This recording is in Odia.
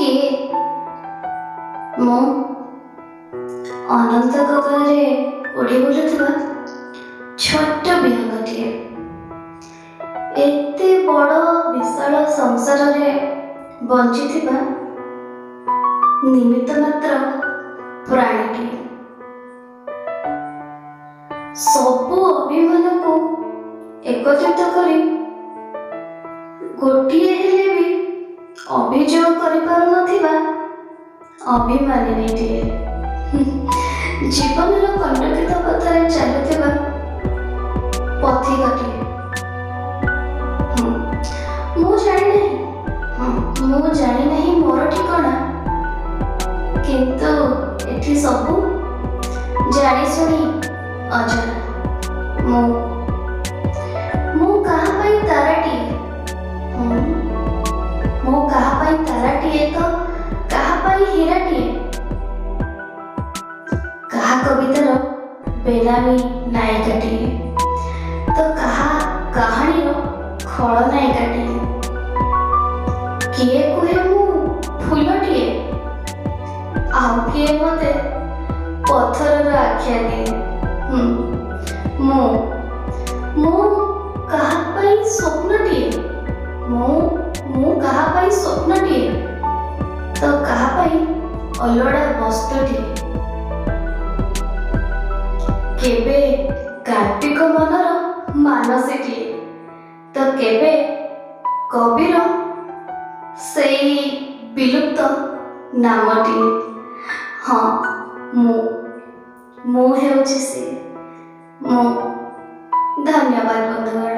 କିଏ? ମୁଁ ଅନନ୍ତ ଗଗନରେ ଉଡ଼ି ବୁଲୁଥିବା ଛୋଟ ବିହଙ୍ଗଟିଏ। ଏତେ ବଡ଼ ବିଶାଳ ସଂସାରରେ ବଞ୍ଚିଥିବା ନିମିତ୍ତ ମାତ୍ର ପ୍ରାଣୀଟିଏ। ସବୁ ଅଭିମାନକୁ ଏକତ୍ରିତ କରି ଗୋଟିଏ ହେଲେ ବି ଅଭିଯୋଗ କରିପାରୁନଥିବା ଅଭିମାନିନୀଟିଏ। ଜୀବନର କଣ୍ଟକିତ ପଥରେ ଚାଲୁଥିବା ପଥିକଟିଏ। ମୁଁ ଜାଣିନାହିଁ ମୋର ଠିକଣା, କିନ୍ତୁ ଏଠି ସବୁ ଜାଣିଶୁଣି ଅଜଣା। ମୁଁ କାହା ପାଇଁ ତାରାଟିଏ? ମୁଁ କାହା ପାଇଁ ତାରାଟିଏ ତ କାହା ପାଇଁ ହୀରାଟିଏ? କାହା କବିତାର ବେନାମୀ ନାୟିକାଟିଏ ତ କାହା କାହାଣୀର ଖଳନାୟିକାଟିଏ। କିଏ କୁହେ ମୁଁ ଫୁଲଟିଏ, ଆଉ କିଏ ମୋତେ ପଥରର ଆଖ୍ୟା ଦିଏ। ମୁଁ କାହା ପାଇଁ ସ୍ୱପ୍ନଟିଏ? ମୁଁ କାହା ପାଇଁ ସ୍ୱପ୍ନଟିଏ ତ କାହା ପାଇଁ ଅଲୋଡ଼ା ବସ୍ତୁଟିଏ। କେବେ କାର୍ତ୍ତିକ ମନର ମାନସୀଟିଏ ତ କେବେ କବିର ସେଇ ବିଲୁପ୍ତ ନାମଟିଏ। ହଁ, ମୁଁ ହେଉଛି ସେ। ଧନ୍ୟବାଦ ବନ୍ଧୁଗଣ।